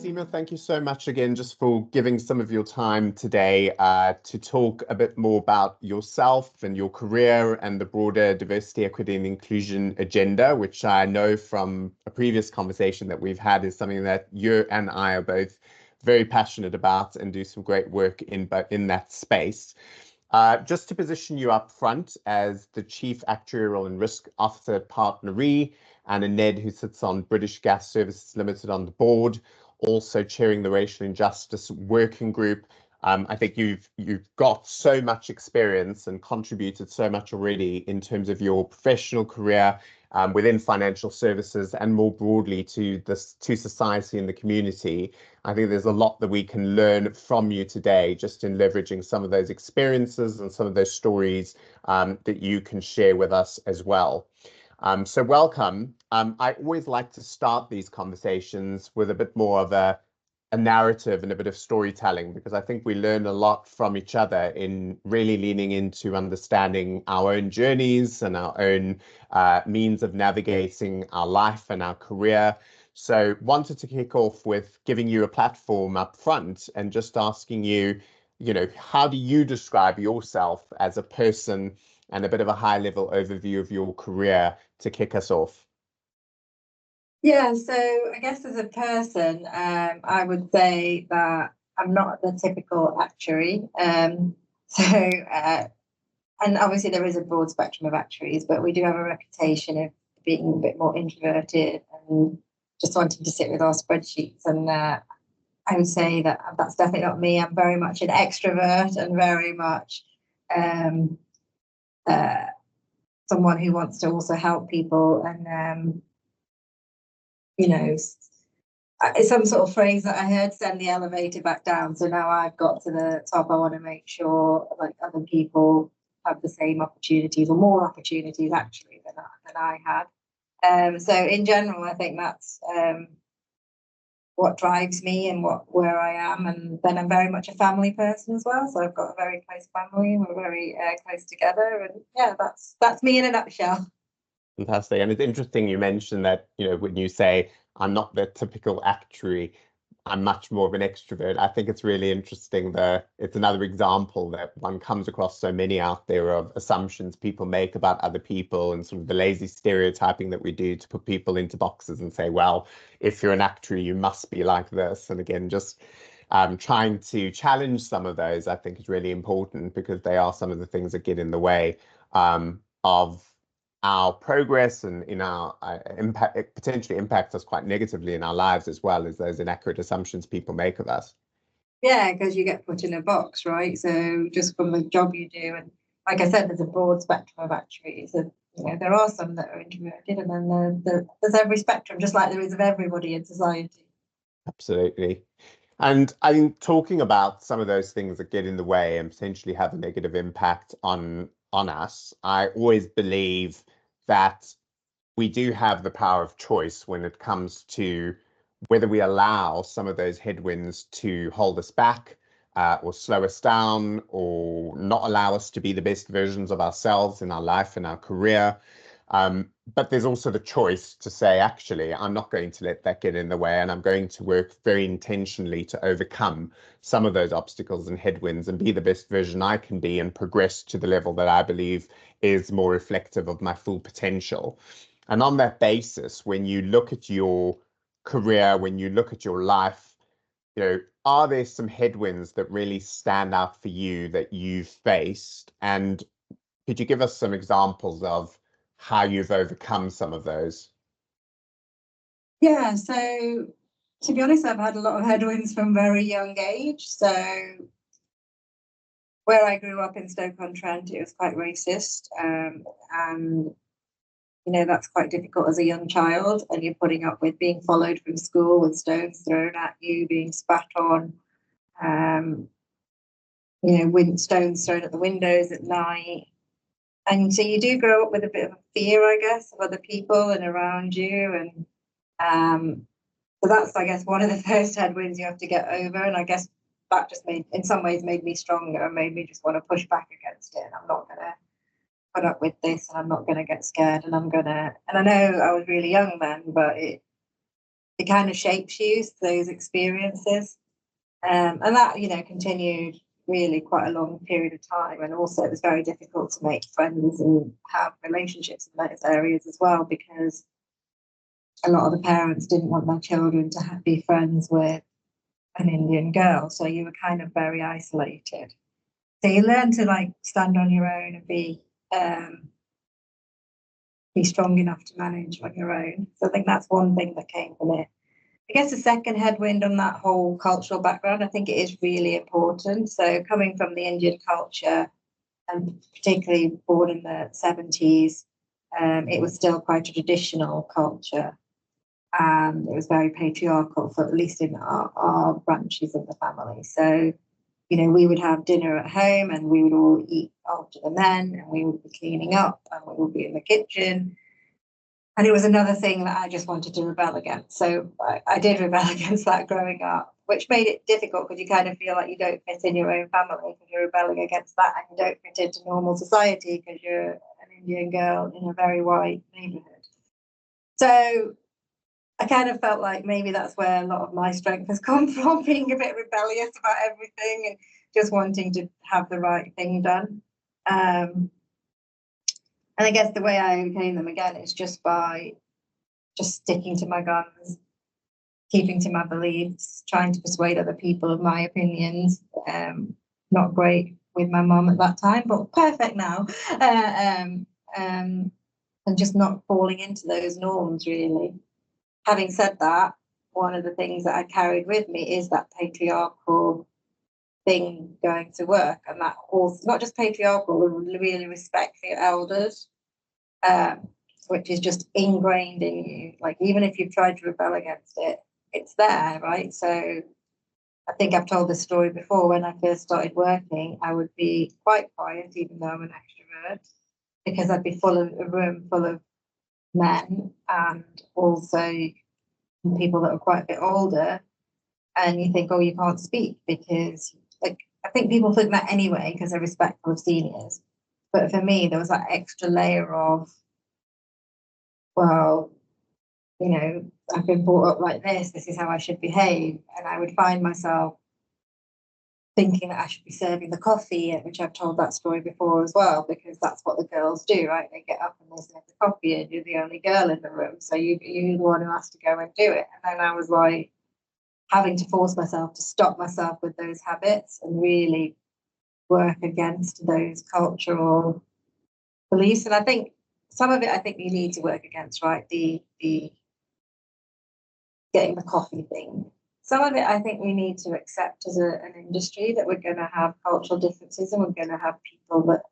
Sima, thank you so much again just for giving some of your time today to talk a bit more about yourself and your career and the broader diversity, equity, and inclusion agenda, which I know from a previous conversation that we've had is something that you and I are both very passionate about and do some great work in that space. Just to position you up front as the Chief Actuarial and Risk Officer at PartnerRe and NED, who sits on British Gas Services Limited on the board, also chairing the Racial Injustice Working Group. I think you've got so much experience and contributed so much already in terms of your professional career within financial services and more broadly to society and the community. I think there's a lot that we can learn from you today, just in leveraging some of those experiences and some of those stories that you can share with us as well. So welcome. I always like to start these conversations with a bit more of a narrative and a bit of storytelling, because I think we learn a lot from each other in really leaning into understanding our own journeys and our own means of navigating our life and our career. So wanted to kick off with giving you a platform up front and just asking you, how do you describe yourself as a person, and a bit of a high level overview of your career to kick us off? Yeah, so I guess as a person, I would say that I'm not the typical actuary. And obviously there is a broad spectrum of actuaries, but we do have a reputation of being a bit more introverted and just wanting to sit with our spreadsheets. And I would say that that's definitely not me. I'm very much an extrovert and very much someone who wants to also help people. And it's some sort of phrase that I heard, send the elevator back down. So now I've got to the top, I want to make sure like other people have the same opportunities or more opportunities actually than I had. So in general, I think that's what drives me and where I am. And then I'm very much a family person as well. So I've got a very close family. We're very close together. And yeah, that's me in a nutshell. Fantastic. And it's interesting you mentioned that, when you say I'm not the typical actuary, I'm much more of an extrovert. I think it's really interesting that it's another example that one comes across so many out there of assumptions people make about other people and sort of the lazy stereotyping that we do to put people into boxes and say, well, if you're an actuary, you must be like this. And again, just trying to challenge some of those, I think is really important, because they are some of the things that get in the way of our progress and in our impact. It potentially impacts us quite negatively in our lives, as well as those inaccurate assumptions people make of us. Yeah, because you get put in a box, right? So just from the job you do, and like I said, there's a broad spectrum of actuaries. And there are some that are introverted, and then there's every spectrum, just like there is of everybody in society. Absolutely. And I'm talking about some of those things that get in the way and potentially have a negative impact on us. I always believe that we do have the power of choice when it comes to whether we allow some of those headwinds to hold us back or slow us down, or not allow us to be the best versions of ourselves in our life and our career. But there's also the choice to say, actually, I'm not going to let that get in the way, and I'm going to work very intentionally to overcome some of those obstacles and headwinds and be the best version I can be and progress to the level that I believe is more reflective of my full potential. And on that basis, when you look at your career, when you look at your life, are there some headwinds that really stand out for you that you've faced? And could you give us some examples of how you've overcome some of those? Yeah, so to be honest, I've had a lot of headwinds from very young age. So where I grew up in Stoke-on-Trent, it was quite racist. And that's quite difficult as a young child, and you're putting up with being followed from school with stones thrown at you, being spat on, stones thrown at the windows at night. And so you do grow up with a bit of a fear, I guess, of other people and around you. And so that's, I guess, one of the first headwinds you have to get over. And I guess that just in some ways made me stronger and made me just want to push back against it. And I'm not going to put up with this, and I'm not going to get scared, and I know I was really young then, but it kind of shapes you, those experiences. And that, you know, continued really quite a long period of time. And also it was very difficult to make friends and have relationships in those areas as well, because a lot of the parents didn't want their children to be friends with an Indian girl. So you were kind of very isolated. So you learn to like stand on your own and be strong enough to manage on your own. So I think that's one thing that came from it. I guess the second headwind on that whole cultural background, I think it is really important. So coming from the Indian culture, and particularly born in the 70s, it was still quite a traditional culture. And it was very patriarchal, for at least in our branches of the family. So, you know, we would have dinner at home and we would all eat after the men, and we would be cleaning up and we would be in the kitchen. And it was another thing that I just wanted to rebel against. So I did rebel against that growing up, which made it difficult because you kind of feel like you don't fit in your own family because you're rebelling against that, and you don't fit into normal society because you're an Indian girl in a very white neighborhood. So I kind of felt like maybe that's where a lot of my strength has come from, being a bit rebellious about everything and just wanting to have the right thing done. And I guess the way I overcame them again is just by just sticking to my guns, keeping to my beliefs, trying to persuade other people of my opinions. Not great with my mum at that time, but perfect now. And just not falling into those norms, really. Having said that, one of the things that I carried with me is that patriarchal thing going to work, and that also not just patriarchal, really respect for your elders, which is just ingrained in you. Like even if you've tried to rebel against it, it's there, right? So I think I've told this story before. When I first started working, I would be quite quiet, even though I'm an extrovert, because I'd be full of a room full of men and also people that are quite a bit older, and you think, oh, you can't speak because, like, I think people think that anyway because they're respectful of seniors. But for me, there was that extra layer of, well, you know, I've been brought up like this is how I should behave. And I would find myself thinking that I should be serving the coffee, which I've told that story before as well, because that's what the girls do, right? They get up and they serve the coffee, and you're the only girl in the room, so you're the one who has to go and do it. And then I was like having to force myself to stop myself with those habits and really work against those cultural beliefs. And I think some of it, I think you need to work against, right? The getting the coffee thing. Some of it, I think we need to accept as an industry that we're going to have cultural differences, and we're going to have people that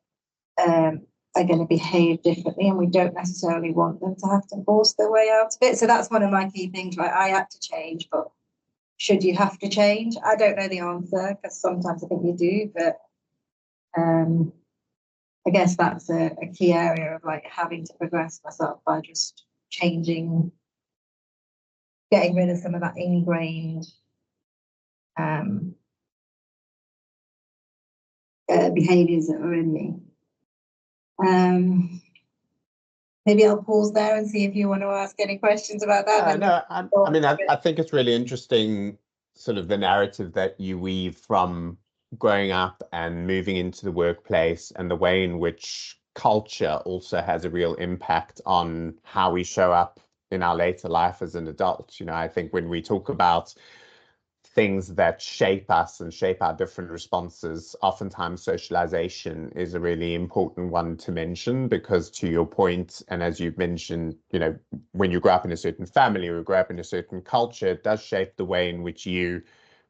are going to behave differently, and we don't necessarily want them to have to force their way out of it. So that's one of my key things, right? I had to change, but should you have to change? I don't know the answer, because sometimes I think you do, but I guess that's a key area of like having to progress myself by just changing, getting rid of some of that ingrained behaviors that are in me. Maybe I'll pause there and see if you want to ask any questions about that. No, I mean, I think it's really interesting, sort of the narrative that you weave from growing up and moving into the workplace, and the way in which culture also has a real impact on how we show up in our later life as an adult. You know, I think when we talk about things that shape us and shape our different responses, oftentimes socialization is a really important one to mention, because to your point, and as you've mentioned, you know, when you grow up in a certain family or grow up in a certain culture, it does shape the way in which you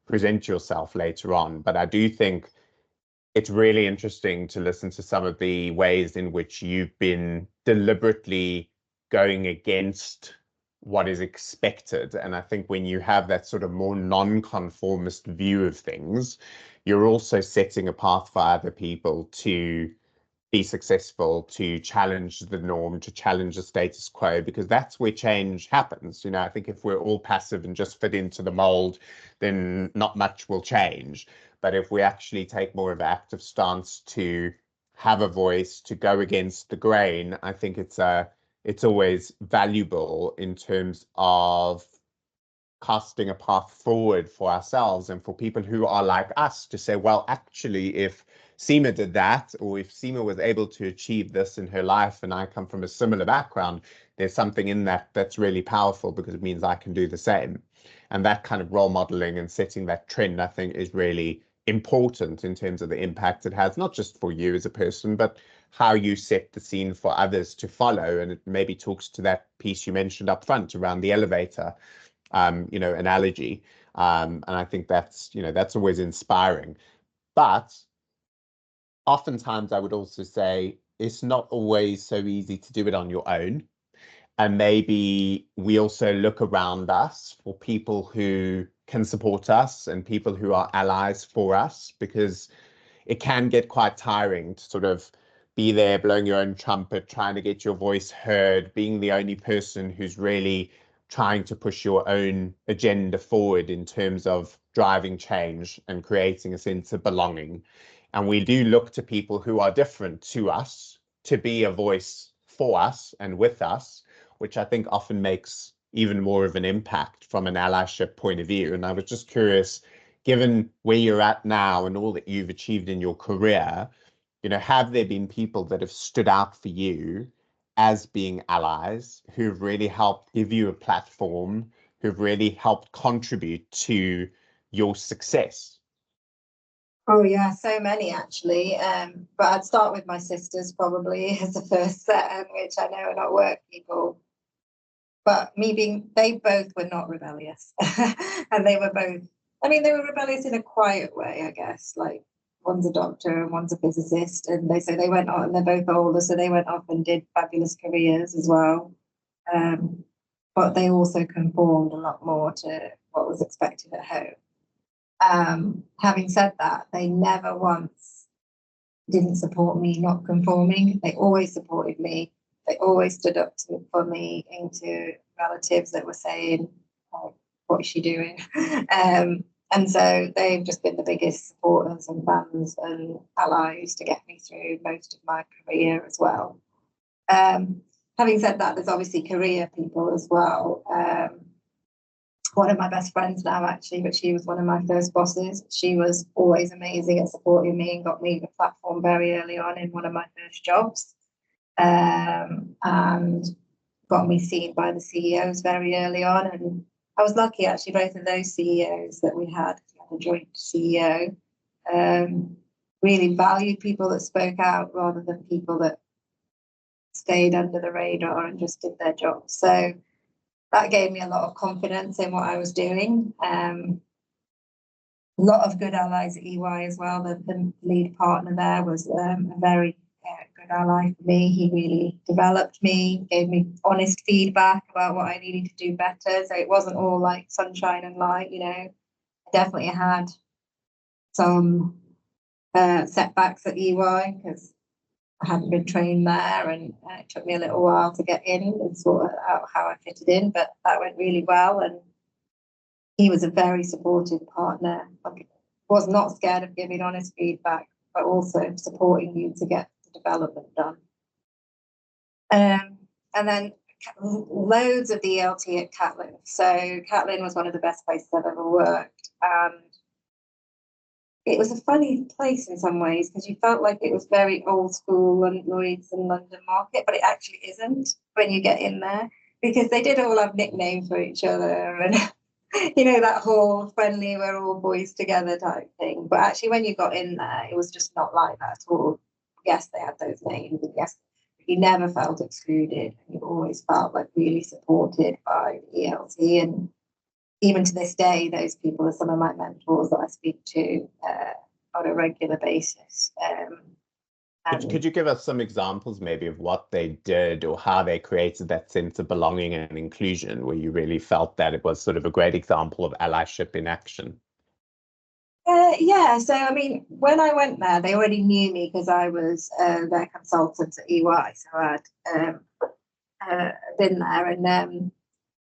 present yourself later on. But I do think it's really interesting to listen to some of the ways in which you've been deliberately going against what is expected. And I think when you have that sort of more non-conformist view of things, you're also setting a path for other people to be successful, to challenge the norm, to challenge the status quo, because that's where change happens. You know, I think if we're all passive and just fit into the mold, then not much will change. But if we actually take more of an active stance to have a voice, to go against the grain, I think it's always valuable in terms of casting a path forward for ourselves and for people who are like us to say, well, actually, if Sima did that, or if Sima was able to achieve this in her life and I come from a similar background, there's something in that that's really powerful because it means I can do the same. And that kind of role modeling and setting that trend, I think, is really important in terms of the impact it has, not just for you as a person, but how you set the scene for others to follow. And it maybe talks to that piece you mentioned up front around the elevator, analogy. And I think that's always inspiring. But oftentimes I would also say it's not always so easy to do it on your own. And maybe we also look around us for people who can support us and people who are allies for us, because it can get quite tiring to sort of be there blowing your own trumpet, trying to get your voice heard, being the only person who's really trying to push your own agenda forward in terms of driving change and creating a sense of belonging. And we do look to people who are different to us to be a voice for us and with us, which I think often makes even more of an impact from an allyship point of view. And I was just curious, given where you're at now and all that you've achieved in your career, have there been people that have stood out for you as being allies who've really helped give you a platform, who've really helped contribute to your success? Oh yeah, so many actually. But I'd start with my sisters probably as the first set, which I know are not work people. But they both were not rebellious. And they were both, they were rebellious in a quiet way, I guess. Like one's a doctor and one's a physicist. And they went on, and they're both older, so they went off and did fabulous careers as well. But they also conformed a lot more to what was expected at home. Having said that, they never once didn't support me not conforming. They always supported me. They always stood up for me into relatives that were saying, oh, what is she doing? And so they've just been the biggest supporters and fans and allies to get me through most of my career as well. Having said that, there's obviously career people as well. One of my best friends now, actually, but she was one of my first bosses. She was always amazing at supporting me and got me the platform very early on in one of my first jobs. And got me seen by the CEOs very early on. And I was lucky, actually, both of those CEOs that we had a joint CEO, really valued people that spoke out rather than people that stayed under the radar and just did their job. So that gave me a lot of confidence in what I was doing. A lot of good allies at EY as well. The lead partner there was a very good ally for me. He really developed me, gave me honest feedback about what I needed to do better. So it wasn't all like sunshine and light, I definitely had some setbacks at EY because I hadn't been trained there, and it took me a little while to get in and sort out how I fitted in, but that went really well. And he was a very supportive partner. Was not scared of giving honest feedback, but also supporting you to get the development done. And then loads of the ELT at Catlin. So Catlin was one of the best places I've ever worked. And it was a funny place in some ways because you felt like it was very old school and Lloyd's and London Market, but it actually isn't when you get in there, because they did all have nicknames for each other and that whole friendly, we're all boys together type thing. But actually when you got in there, it was just not like that at all. Yes, they had those names, and yes, you never felt excluded. You always felt like really supported by the ELT. And even to this day, those people are some of my mentors that I speak to on a regular basis. Could you give us some examples maybe of what they did or how they created that sense of belonging and inclusion, where you really felt that it was sort of a great example of allyship in action? Yeah, so when I went there, they already knew me because I was their consultant at EY. So I'd been there, and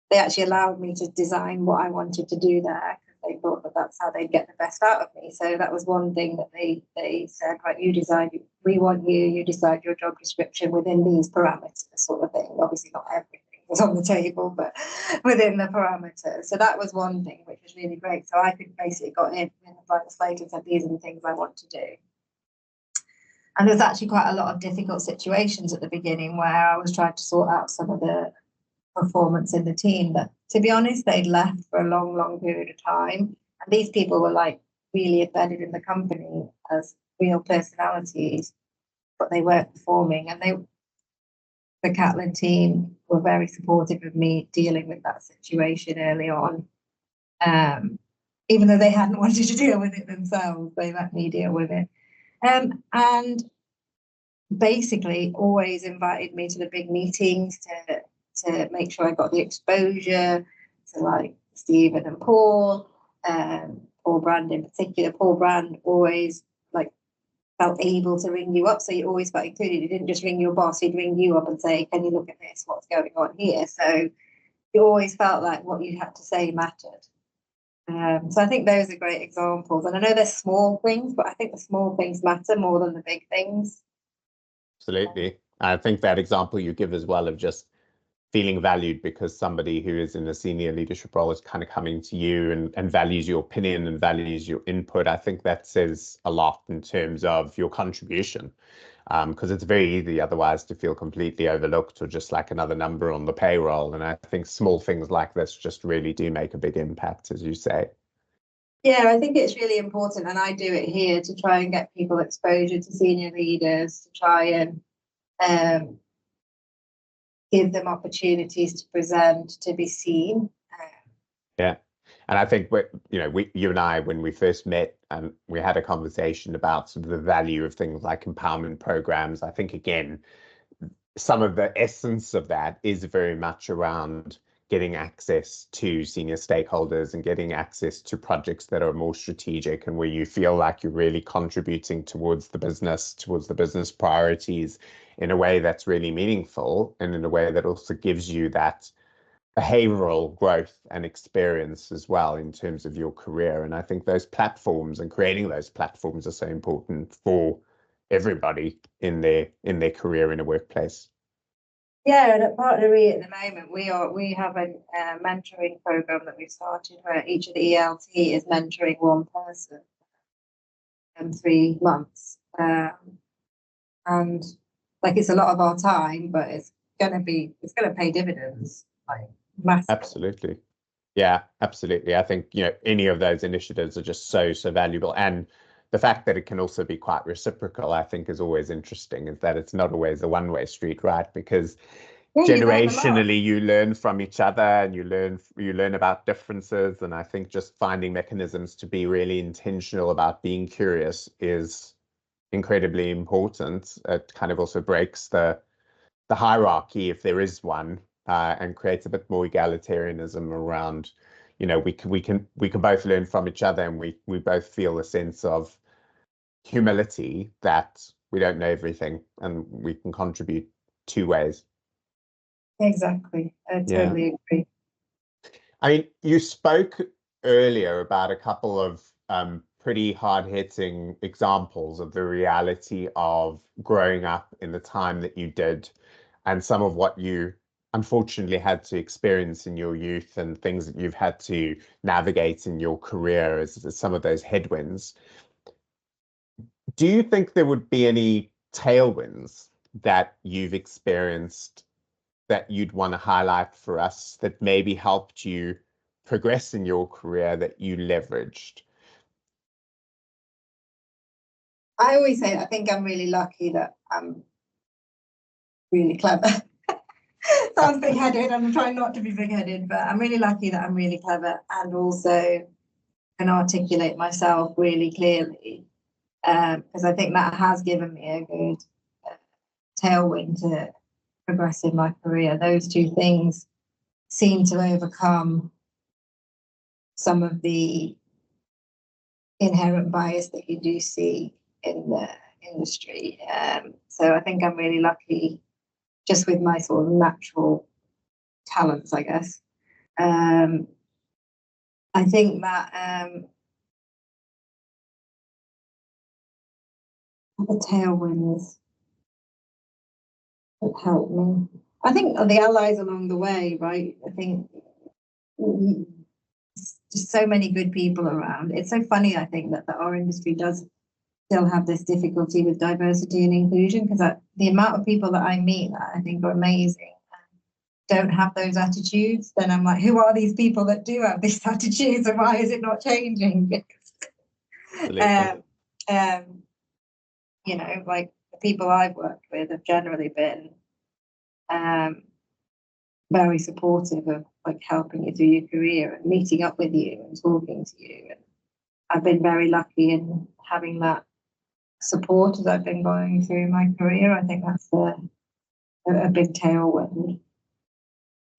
they actually allowed me to design what I wanted to do there because they thought that that's how they'd get the best out of me. So that was one thing that they said, right, you decide, we want you decide your job description within these parameters, sort of thing. Obviously not everything, was on the table, but within the parameters. So that was one thing which was really great. So I could basically got in with a blank slate and said, these are the things I want to do. And there was actually quite a lot of difficult situations at the beginning where I was trying to sort out some of the performance in the team. But to be honest, they'd left for a long, long period of time. And these people were like really embedded in the company as real personalities, but they weren't performing. And the Catlin team were very supportive of me dealing with that situation early on. Even though they hadn't wanted to deal with it themselves, they let me deal with it. And basically always invited me to the big meetings to make sure I got the exposure to like Stephen and Paul Brand in particular. Paul Brand always like felt able to ring you up, so you always got included. He didn't just ring your boss, he'd ring you up and say, can you look at this, what's going on here? So you always felt like what you had to say mattered. So I think those are great examples. And I know they're small things, but I think the small things matter more than the big things. Absolutely. I think that example you give as well of just feeling valued because somebody who is in a senior leadership role is kind of coming to you and values your opinion and values your input. I think that says a lot in terms of your contribution, because it's very easy otherwise to feel completely overlooked or just like another number on the payroll. And I think small things like this just really do make a big impact, as you say. Yeah, I think it's really important, and I do it here to try and get people exposure to senior leaders, to try and give them opportunities to present, to be seen. Yeah. And I think you and I, when we first met, we had a conversation about sort of the value of things like empowerment programs. I think, again, some of the essence of that is very much around getting access to senior stakeholders and getting access to projects that are more strategic and where you feel like you're really contributing towards the business priorities in a way that's really meaningful and in a way that also gives you that behavioral growth and experience as well in terms of your career. And I think those platforms and creating those platforms are so important for everybody in their career in a workplace. Yeah, and at PartnerRe at the moment, we have a mentoring program that we've started where each of the ELT is mentoring one person in 3 months. And like it's a lot of our time, but it's gonna pay dividends, like massively. Absolutely. Yeah, absolutely. I think, any of those initiatives are just so valuable. And the fact that it can also be quite reciprocal, I think, is always interesting, is that it's not always a one-way street, right? Because generationally you learn from each other and you learn about differences. And I think just finding mechanisms to be really intentional about being curious is incredibly important. It kind of also breaks the hierarchy, if there is one, and creates a bit more egalitarianism around, we can both learn from each other, and we both feel a sense of humility that we don't know everything and we can contribute 2 ways. Exactly. I totally agree. I mean, you spoke earlier about a couple of pretty hard-hitting examples of the reality of growing up in the time that you did and some of what you unfortunately had to experience in your youth and things that you've had to navigate in your career as some of those headwinds. Do you think there would be any tailwinds that you've experienced that you'd want to highlight for us that maybe helped you progress in your career that you leveraged? I always say I think I'm really lucky that I'm really clever. Sounds big-headed. I'm trying not to be big-headed, but I'm really lucky that I'm really clever and also can articulate myself really clearly, because I think that has given me a good tailwind to progress in my career. Those 2 things seem to overcome some of the inherent bias that you do see in the industry. So I think I'm really lucky just with my sort of natural talents, I guess. I think that the tailwinds that helped me. I think the allies along the way, right? I think just so many good people around. It's so funny, I think, that our industry does still have this difficulty with diversity and inclusion, because the amount of people that I meet that I think are amazing don't have those attitudes, then I'm like, who are these people that do have these attitudes, and why is it not changing? You know, like the people I've worked with have generally been very supportive of like helping you through your career and meeting up with you and talking to you. And I've been very lucky in having that support as I've been going through my career. I think that's a big tailwind.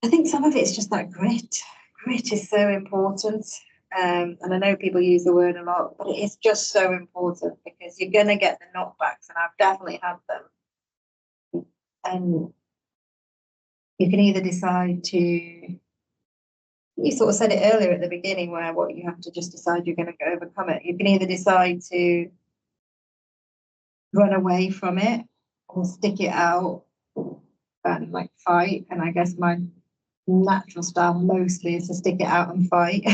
I think some of it's just that grit. Grit is so important. And I know people use the word a lot, but it is just so important, because you're going to get the knockbacks, and I've definitely had them. And you can either decide to, you sort of said it earlier at the beginning, where what you have to just decide you're going to overcome it. You can either decide to run away from it or stick it out and like fight. And I guess my natural style mostly is to stick it out and fight.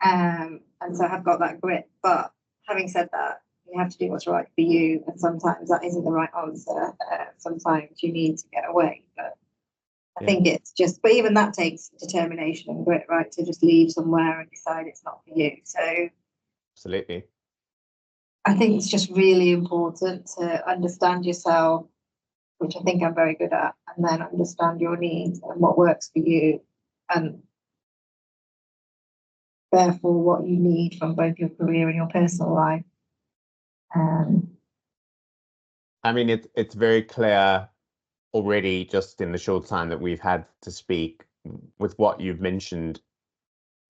And so I've got that grit. But having said that, you have to do what's right for you, and sometimes that isn't the right answer. Sometimes you need to get away. But I think it's just, but even that takes determination and grit, right? To just leave somewhere and decide it's not for you. So absolutely. I think it's just really important to understand yourself, which I think I'm very good at, and then understand your needs and what works for you, and therefore what you need from both your career and your personal life. I mean, it's very clear already, just in the short time that we've had to speak, with what you've mentioned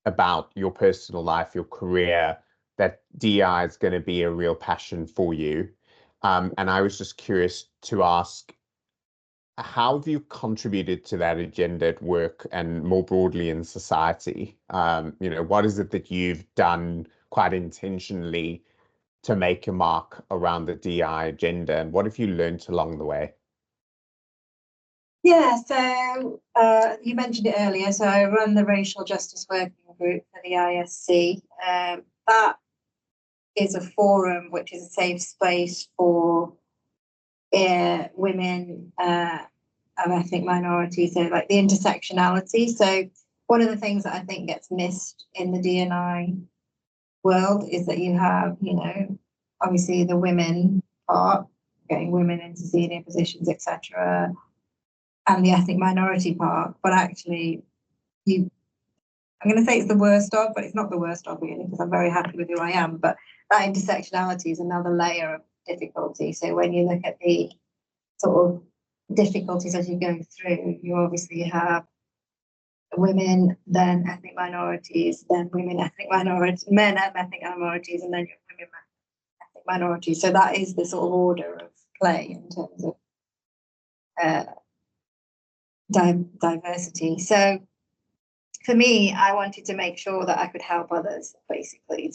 about your personal life, your career, that DEI is going to be a real passion for you. And I was just curious to ask, how have you contributed to that agenda at work and more broadly in society? You know, what is it that you've done quite intentionally to make a mark around the DEI agenda, and what have you learned along the way? Yeah, so you mentioned it earlier. So I run the Racial Justice Working Group for the ISC. That is a forum which is a safe space for women of ethnic minorities, so like the intersectionality. So one of the things that I think gets missed in the DE&I world is that you have, you know, obviously the women part, getting women into senior positions, etc., and the ethnic minority part. But actually, I'm going to say it's the worst of, but it's not the worst of really, because I'm very happy with who I am. But that intersectionality is another layer of difficulty. So when you look at the sort of difficulties as you go through, you obviously have women, then ethnic minorities, then women ethnic minorities, men ethnic minorities, and then women ethnic minorities. So that is the sort of order of play in terms of diversity. So for me, I wanted to make sure that I could help others, basically,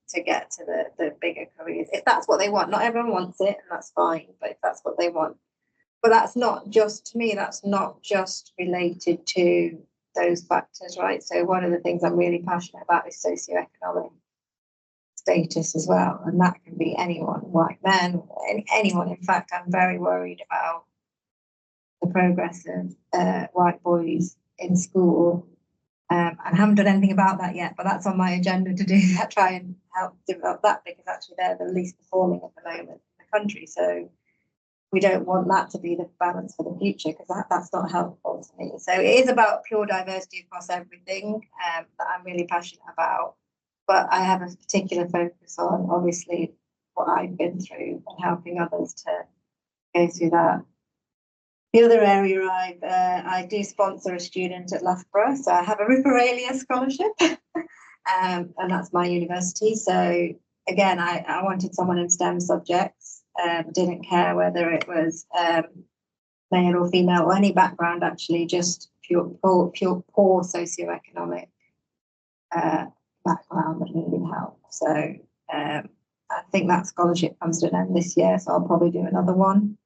to get to the bigger careers, if that's what they want. Not everyone wants it, and that's fine, but if that's what they want. But that's not just, to me, that's not just related to those factors, right? So one of the things I'm really passionate about is socioeconomic status as well. And that can be anyone, white men, anyone. In fact, I'm very worried about the progress of white boys in school. And haven't done anything about that yet, but that's on my agenda to do that, try and help develop that, because actually they're the least performing at the moment in the country. So we don't want that to be the balance for the future, because that's not helpful to me. So it is about pure diversity across everything that I'm really passionate about. But I have a particular focus on, obviously, what I've been through and helping others to go through that. The other area I do sponsor a student at Loughborough, so I have a Ruparelia scholarship, and that's my university. So again, I wanted someone in STEM subjects. Didn't care whether it was male or female or any background, actually, just pure poor socioeconomic background that needed help. So I think that scholarship comes to an end this year, so I'll probably do another one.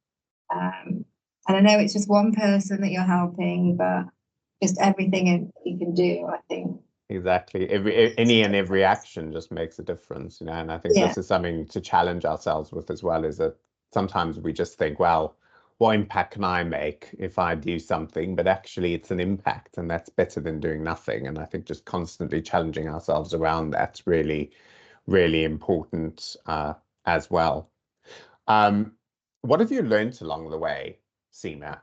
And I know it's just one person that you're helping, but just everything you can do, I think. Exactly. Any and every action just makes a difference, you know, and I think Yeah. this is something to challenge ourselves with as well, is that sometimes we just think, well, what impact can I make if I do something? But actually it's an impact, and that's better than doing nothing. And I think just constantly challenging ourselves around that's really, really important as well. What have you learned along the way, Sima?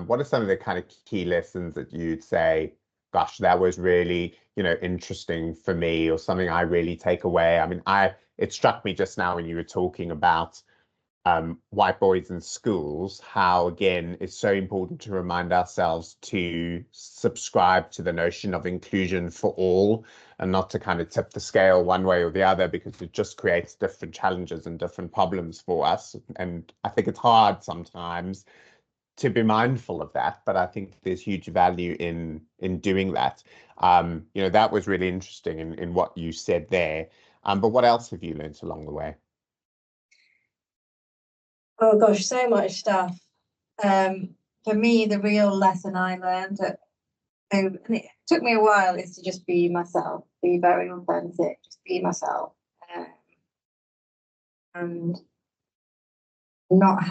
What are some of the kind of key lessons that you'd say, gosh, that was really, you know, interesting for me, or something I really take away? I mean, it struck me just now when you were talking about white boys in schools, how again it's so important to remind ourselves to subscribe to the notion of inclusion for all, and not to kind of tip the scale one way or the other, because it just creates different challenges and different problems for us. And I think it's hard sometimes to be mindful of that, but I think there's huge value in doing that. You know, that was really interesting in what you said there. But what else have you learned along the way? Oh gosh, so much stuff. For me, the real lesson I learned, and it took me a while, is to just be myself, be very authentic, just be myself, and not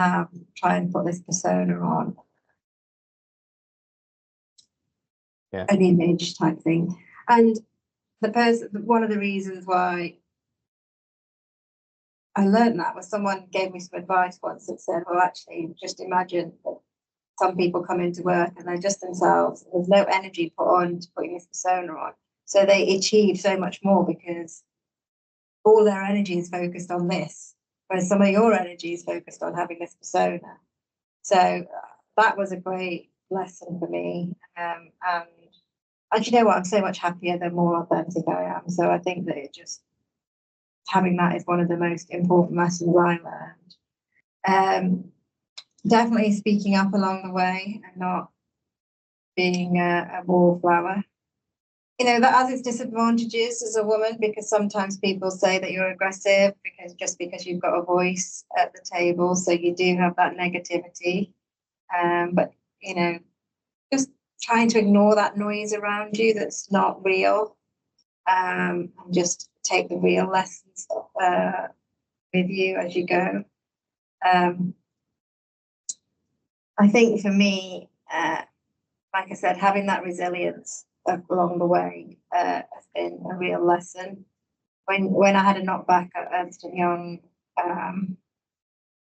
try and put this persona on, an image type thing. And one of the reasons why I learned that was someone gave me some advice once that said, well, actually, just imagine that some people come into work and they're just themselves. There's no energy put on to putting this persona on. So they achieve so much more because all their energy is focused on this, whereas some of your energy is focused on having this persona. So that was a great lesson for me. And you know what? I'm so much happier the more authentic I am. So I think that having that is one of the most important lessons I learned. Definitely speaking up along the way and not being a wallflower. You know, that has its disadvantages as a woman, because sometimes people say that you're aggressive because you've got a voice at the table. So you do have that negativity. But, you know, just trying to ignore that noise around you that's not real, and just take the real lessons with you as you go. I think for me, like I said, having that resilience along the way has been a real lesson. When I had a knockback at Ernst & Young,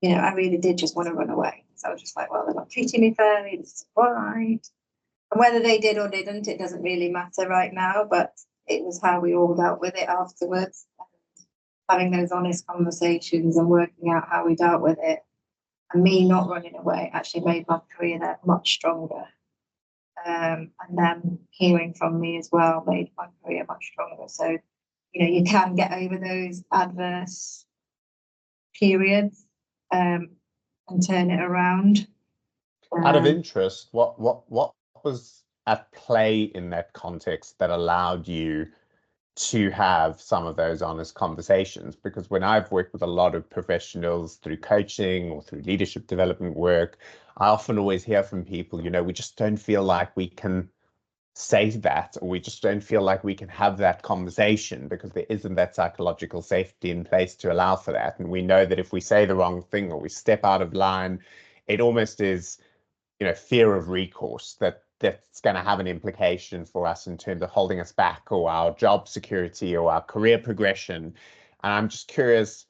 you know, I really did just want to run away. So I was just like, well, they're not treating me fairly, this is right. And whether they did or didn't, it doesn't really matter right now, but it was how we all dealt with it afterwards. Having those honest conversations and working out how we dealt with it, and me not running away, actually made my career there much stronger. And then hearing from me as well made my career much stronger. So, you know, you can get over those adverse periods and turn it around. Out of interest, what was at play in that context that allowed you to have some of those honest conversations? Because when I've worked with a lot of professionals through coaching or through leadership development work, I often always hear from people, you know, we just don't feel like we can say that, or we just don't feel like we can have that conversation because there isn't that psychological safety in place to allow for that. And we know that if we say the wrong thing or we step out of line, it almost is, you know, fear of recourse that's going to have an implication for us in terms of holding us back, or our job security, or our career progression. And I'm just curious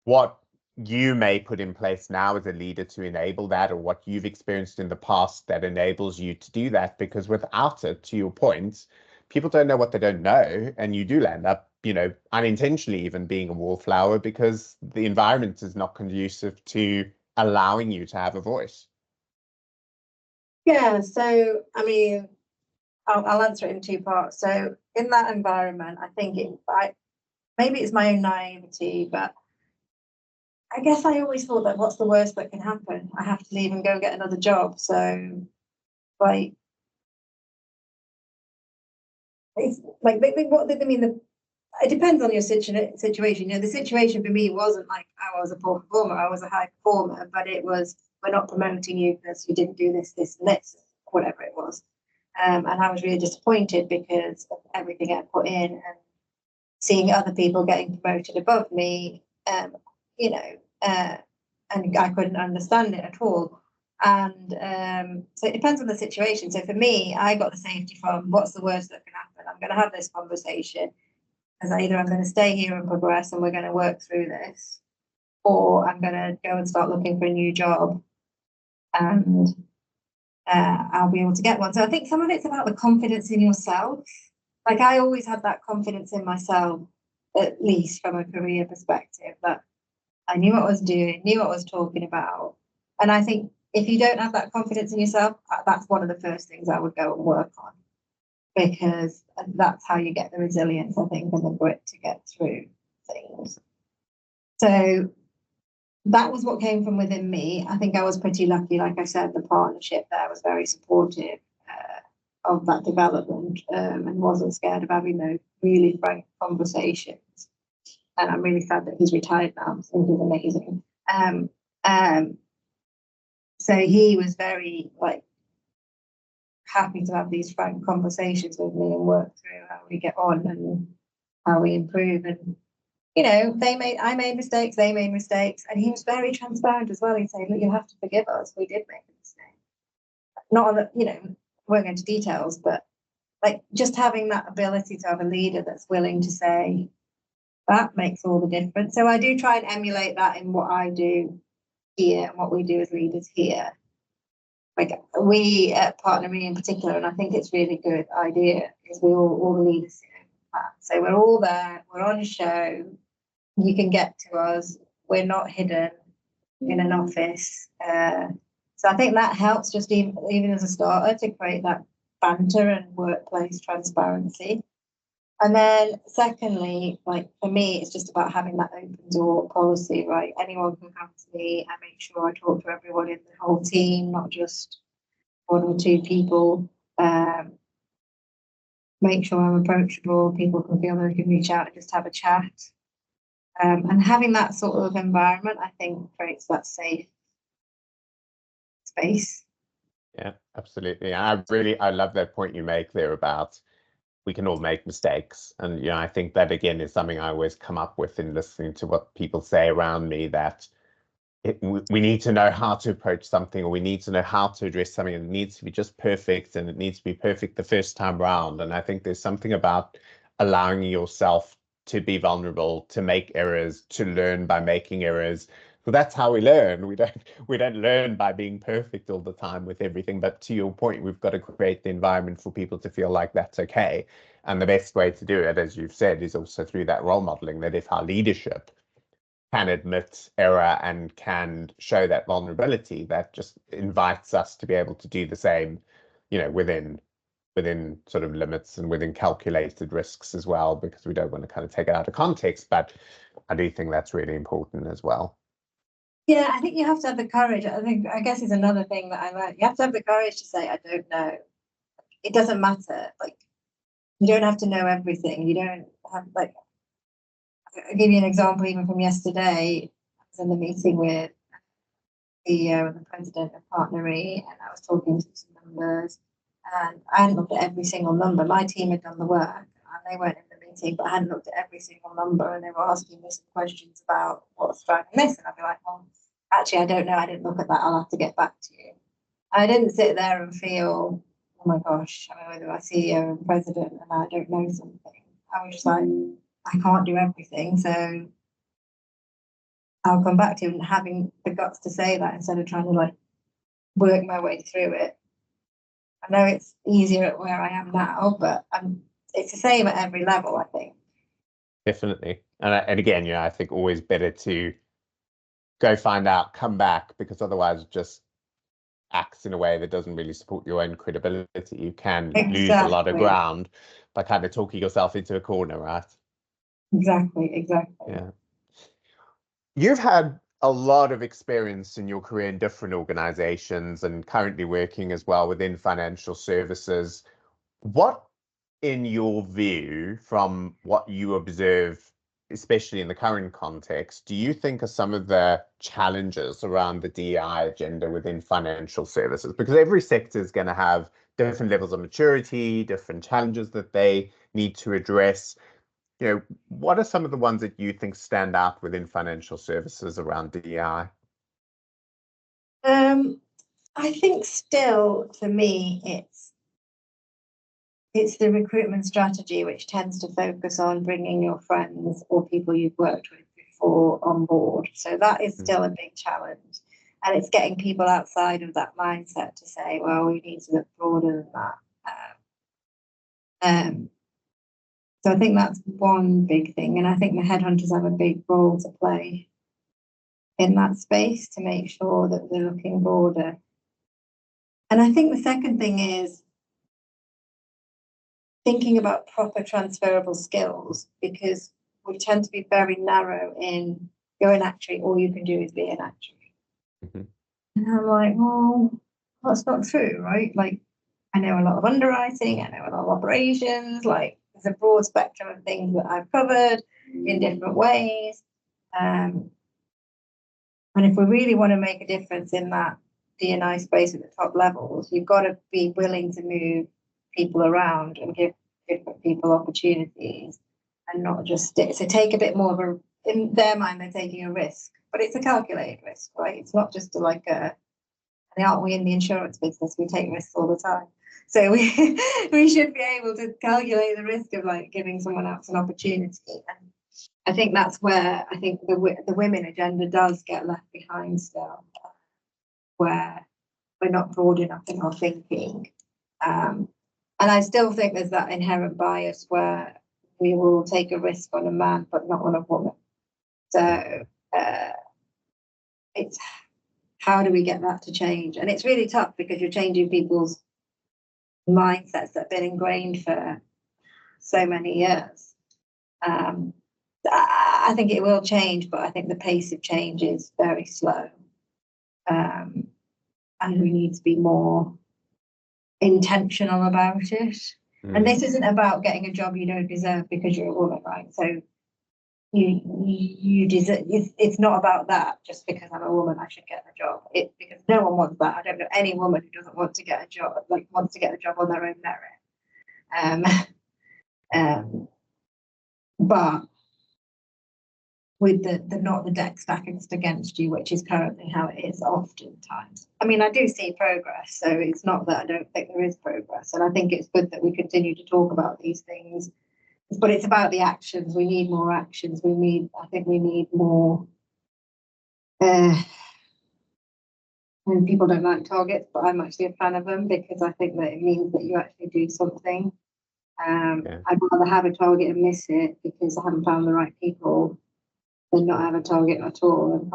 what you may put in place now as a leader to enable that, or what you've experienced in the past that enables you to do that, because without it, to your point, people don't know what they don't know, and you do end up, you know, unintentionally even being a wallflower because the environment is not conducive to allowing you to have a voice. Yeah, so I mean, I'll answer it in two parts. So in that environment, I think maybe it's my own naivety, but I guess I always thought that what's the worst that can happen? I have to leave and go get another job. So, like, it's like what did they mean? it depends on your situation. You know, the situation for me wasn't like I was a poor performer, I was a high performer, but it was, we're not promoting you because you didn't do this, this, and this, whatever it was. And I was really disappointed because of everything I put in, and seeing other people getting promoted above me, you know, and I couldn't understand it at all. And so it depends on the situation. So for me, I got the safety from, what's the worst that can happen? I'm going to have this conversation, because either I'm going to stay here and progress and we're going to work through this, or I'm going to go and start looking for a new job, and I'll be able to get one. So I think some of it's about the confidence in yourself. Like, I always had that confidence in myself, at least from a career perspective, that I knew what I was doing, knew what I was talking about. And I think if you don't have that confidence in yourself, that's one of the first things I would go and work on, because that's how you get the resilience, I think, and the grit to get through things. So that was what came from within me. I think I was pretty lucky. Like I said, the partnership there was very supportive of that development, and wasn't scared of having those really frank conversations. And I'm really sad that he's retired now. I think he's amazing. So he was very, like, happy to have these frank conversations with me and work through how we get on and how we improve. And, you know, I made mistakes, they made mistakes, and he was very transparent as well. He'd say, look, you have to forgive us, we did make a mistake. Not, you know, won't go into details, but like, just having that ability to have a leader that's willing to say, that makes all the difference. So I do try and emulate that in what I do here and what we do as leaders here. Like, we at PartnerRe in particular, and I think it's really good idea, is we all the leaders here. So we're all there, we're on a show, you can get to us, we're not hidden in an office. So I think that helps, just even as a starter, to create that banter and workplace transparency. And then secondly, like, for me, it's just about having that open door policy, right? Anyone can come to me. I make sure I talk to everyone in the whole team, not just one or two people. Make sure I'm approachable. People can feel they can reach out and just have a chat. And having that sort of environment, I think, creates that safe space. Yeah, absolutely. I love that point you make there about we can all make mistakes. And, you know, I think that, again, is something I always come up with in listening to what people say around me, that we need to know how to approach something, or we need to know how to address something, and it needs to be just perfect, and it needs to be perfect the first time round. And I think there's something about allowing yourself to be vulnerable, to make errors, to learn by making errors. So that's how we learn. We don't learn by being perfect all the time with everything. But to your point, we've got to create the environment for people to feel like that's okay. And the best way to do it, as you've said, is also through that role modeling, that if our leadership can admit error and can show that vulnerability, that just invites us to be able to do the same, you know, within sort of limits and within calculated risks as well, because we don't want to kind of take it out of context. But I do think that's really important as well. Yeah, I think you have to have the courage. I guess is another thing that I learned. You have to have the courage to say, I don't know. It doesn't matter. Like, you don't have to know everything. You don't have, like, I'll give you an example even from yesterday. I was in the meeting with the CEO and the president of PartnerRe, and I was talking to some numbers, and I hadn't looked at every single number. My team had done the work, and they weren't in the meeting, but I hadn't looked at every single number, and they were asking me some questions about what's driving this, and I'd be like, well, actually, I don't know. I didn't look at that. I'll have to get back to you. I didn't sit there and feel, oh my gosh, I'm with my CEO and president, and I don't know something. I was just like, I can't do everything, so I'll come back to you, and having the guts to say that instead of trying to, like, work my way through it. I know it's easier at where I am now, but it's the same at every level, I think. Definitely. And again, you know, I think always better to go find out, come back, because otherwise it just acts in a way that doesn't really support your own credibility. You can lose a lot of ground by kind of talking yourself into a corner, right? Exactly. Yeah. You've had a lot of experience in your career in different organizations, and currently working as well within financial services. What in your view, from what you observe, especially in the current context, do you think are some of the challenges around the DEI agenda within financial services? Because every sector is going to have different levels of maturity, different challenges that they need to address. What are some of the ones that you think stand out within financial services around DEI? I think still, for me, it's the recruitment strategy, which tends to focus on bringing your friends or people you've worked with before on board. So that is still a big challenge. And it's getting people outside of that mindset to say, well, we need to look broader than that. So I think that's one big thing. And I think the headhunters have a big role to play in that space to make sure that we're looking broader. And I think the second thing is thinking about proper transferable skills, because we tend to be very narrow in you're an actuary, all you can do is be an actuary. Mm-hmm. And I'm like, well, that's not true, right? Like, I know a lot of underwriting, I know a lot of operations, like there's a broad spectrum of things that I've covered in different ways. And if we really want to make a difference in that D&I space at the top levels, you've got to be willing to move people around and give different people opportunities and not just stick. So take a bit more of a, in their mind, they're taking a risk, but it's a calculated risk, right? It's not just like aren't we in the insurance business? We take risks all the time. So we should be able to calculate the risk of like giving someone else an opportunity. And I think that's where I think the women agenda does get left behind still, where we're not broad enough in our thinking. And I still think there's that inherent bias where we will take a risk on a man, but not on a woman. So it's how do we get that to change? And it's really tough because you're changing people's mindsets that have been ingrained for so many years. I think it will change, but I think the pace of change is very slow. And we need to be more intentional about it. And this isn't about getting a job you don't deserve because you're a woman, right? So you deserve. It's not about that. Just because I'm a woman, I should get a job. It's because no one wants that. I don't know any woman who doesn't want to get a job, like wants to get a job on their own merit. But with the not the deck stacked against you, which is currently how it is oftentimes. I mean, I do see progress, so it's not that I don't think there is progress, and I think it's good that we continue to talk about these things. But it's about the actions. We need more actions. I think we need more. And people don't like targets, but I'm actually a fan of them because I think that it means that you actually do something. I'd rather have a target and miss it because I haven't found the right people than not have a target at all and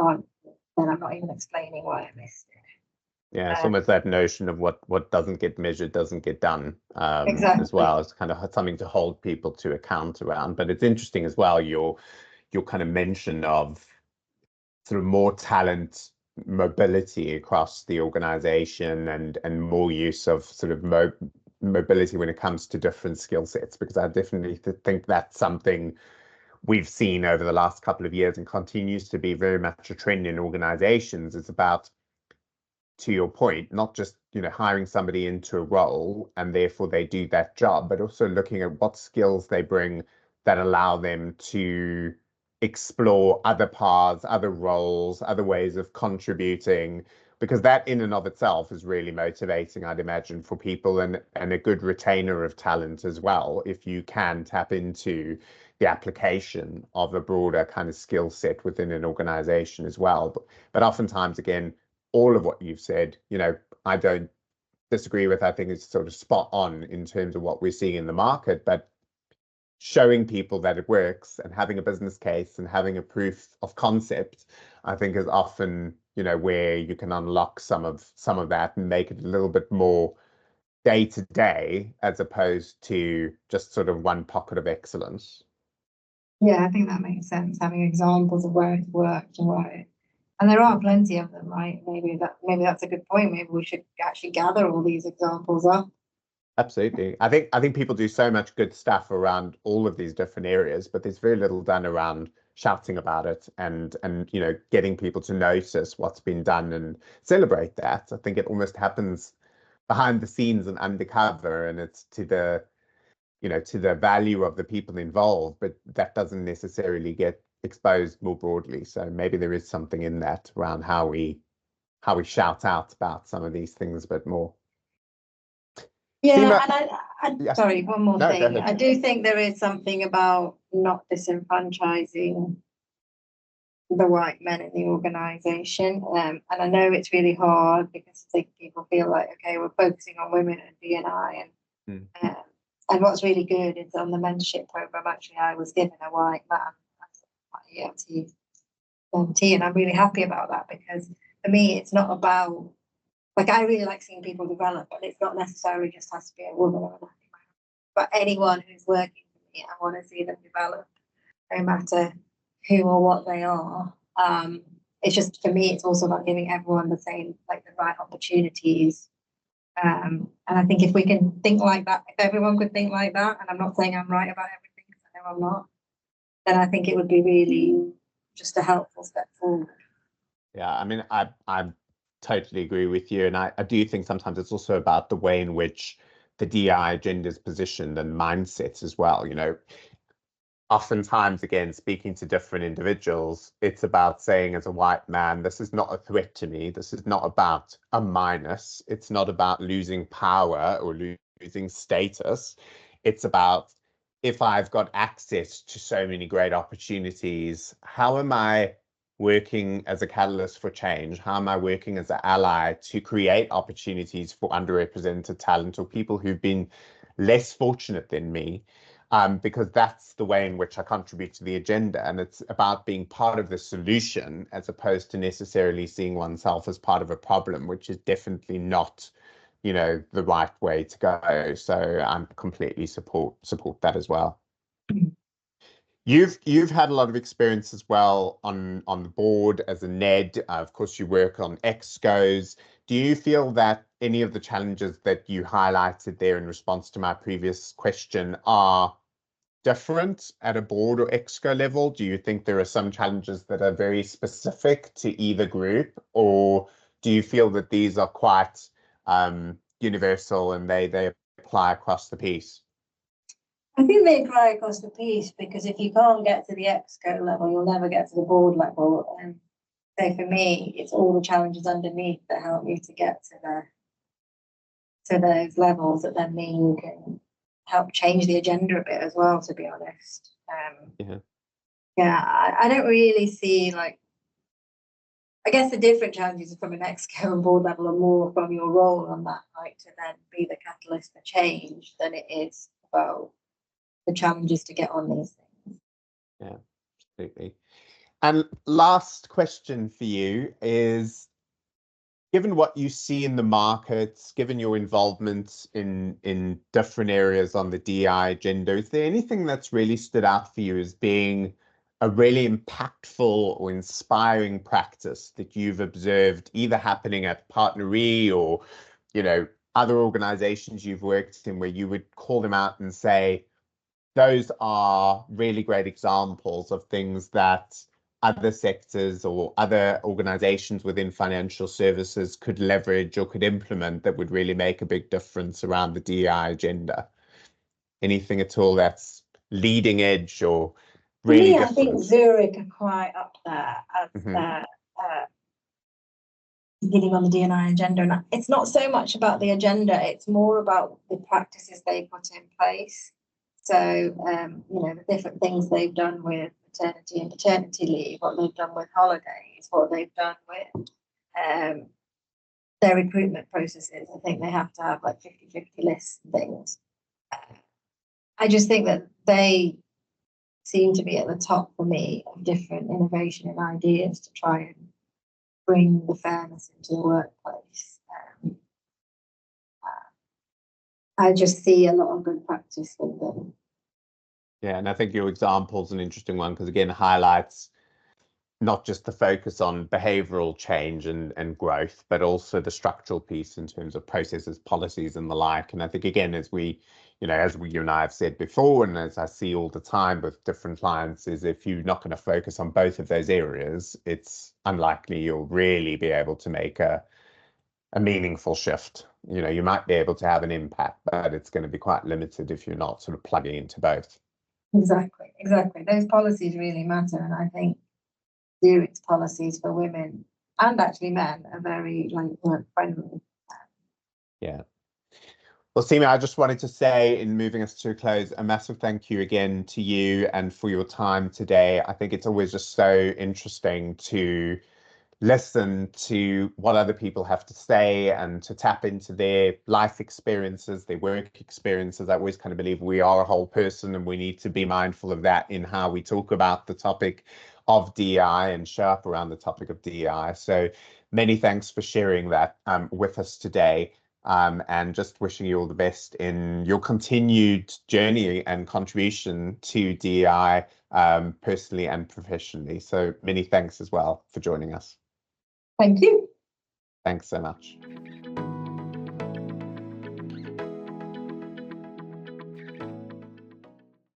then I'm not even explaining why I missed it. Yeah, it's almost that notion of what doesn't get measured doesn't get done exactly. as well. It's kind of something to hold people to account around. But it's interesting as well, your kind of mention of sort of more talent mobility across the organization and more use of sort of mobility when it comes to different skill sets, because I definitely think that's something we've seen over the last couple of years and continues to be very much a trend in organizations. It's about, to your point, not just hiring somebody into a role and therefore they do that job, but also looking at what skills they bring that allow them to explore other paths, other roles, other ways of contributing, because that in and of itself is really motivating, I'd imagine, for people and a good retainer of talent as well, if you can tap into the application of a broader kind of skill set within an organization as well. But oftentimes, again, all of what you've said, I don't disagree with. I think it's sort of spot on in terms of what we're seeing in the market, but showing people that it works and having a business case and having a proof of concept, I think is often, where you can unlock some of that and make it a little bit more day to day as opposed to just sort of one pocket of excellence. Yeah, I think that makes sense. Having examples of where it's worked and there are plenty of them, right? Maybe that's a good point. Maybe we should actually gather all these examples up Absolutely. I think people do so much good stuff around all of these different areas, but there's very little done around shouting about it and you know, getting people to notice what's been done and celebrate that. I think it almost happens behind the scenes and undercover, and it's to the, you know, to the value of the people involved, but that doesn't necessarily get exposed more broadly. So maybe there is something in that around how we shout out about some of these things a bit more. Yeah, Sima, and yeah, sorry, one more no, go thing. ahead. I do think there is something about not disenfranchising the white men in the organisation. And I know it's really hard because I think people feel like, okay, we're focusing on women and DE&I, and what's really good is on the mentorship program. Actually, I was given a white man as my ELT mentee, and I'm really happy about that, because for me, it's not about, like, I really like seeing people develop, but it's not necessarily just has to be a woman or an man. But anyone who's working for me, I want to see them develop, no matter who or what they are. It's just, for me, it's also about giving everyone the same, like, the right opportunities. And I think if we can think like that, if everyone could think like that, and I'm not saying I'm right about everything, because I know I'm not, then I think it would be really just a helpful step forward. Yeah, I mean, I totally agree with you, and I do think sometimes it's also about the way in which the DI agenda is positioned and mindsets as well. You know, oftentimes, again, speaking to different individuals, it's about saying, as a white man, this is not a threat to me. This is not about a minus. It's not about losing power or losing status. It's about, if I've got access to so many great opportunities, how am I working as a catalyst for change? How am I working as an ally to create opportunities for underrepresented talent or people who've been less fortunate than me? Because that's the way in which I contribute to the agenda. And it's about being part of the solution as opposed to necessarily seeing oneself as part of a problem, which is definitely not, you know, the right way to go. So I'm completely support that as well. You've had a lot of experience as well on the board as a NED. Of course, you work on ExCos. Do you feel that any of the challenges that you highlighted there in response to my previous question are different at a board or ExCo level? Do you think there are some challenges that are very specific to either group, or do you feel that these are quite universal and they apply across the piece? I think they apply across the piece, because if you can't get to the ExCo level, you'll never get to the board level. And so for me, it's all the challenges underneath that help you to get to those levels that then mean you can help change the agenda a bit as well, to be honest. I don't really see, like, I guess the different challenges from an ExCo and board level are more from your role on that, like, to then be the catalyst for change, than it is about the challenges to get on these things. Yeah, absolutely. And last question for you is, given what you see in the markets, given your involvement in different areas on the DI agenda, is there anything that's really stood out for you as being a really impactful or inspiring practice that you've observed, either happening at PartnerRe or, you know, other organizations you've worked in, where you would call them out and say, those are really great examples of things that other sectors or other organizations within financial services could leverage or could implement that would really make a big difference around the DEI agenda? Anything at all that's leading edge or really For me, different? I think Zurich are quite up there as getting on the D&I agenda. And it's not so much about the agenda, it's more about the practices they put in place. So, you know, the different things they've done with maternity and paternity leave, what they've done with holidays, what they've done with their recruitment processes. I think they have to have like 50-50 lists and things. I just think that they seem to be at the top for me of different innovation and ideas to try and bring the fairness into the workplace. I just see a lot of good practice with them. Yeah, and I think your example is an interesting one, because again, highlights not just the focus on behavioral change and growth, but also the structural piece in terms of processes, policies, and the like. And I think, again, as you and I have said before, and as I see all the time with different clients, is if you're not going to focus on both of those areas, it's unlikely you'll really be able to make a meaningful shift. You might be able to have an impact, but it's going to be quite limited if you're not sort of plugging into both. Exactly. Those policies really matter, and I think Zurich's policies for women and actually men are very work friendly. Yeah. Well, Sima, I just wanted to say, in moving us to a close, a massive thank you again to you and for your time today. I think it's always just so interesting to listen to what other people have to say and to tap into their life experiences, their work experiences. I always kind of believe we are a whole person, and we need to be mindful of that in how we talk about the topic of DEI and show up around the topic of DEI. So many thanks for sharing that with us today. And just wishing you all the best in your continued journey and contribution to DEI, personally and professionally. So many thanks as well for joining us. Thank you. Thanks so much.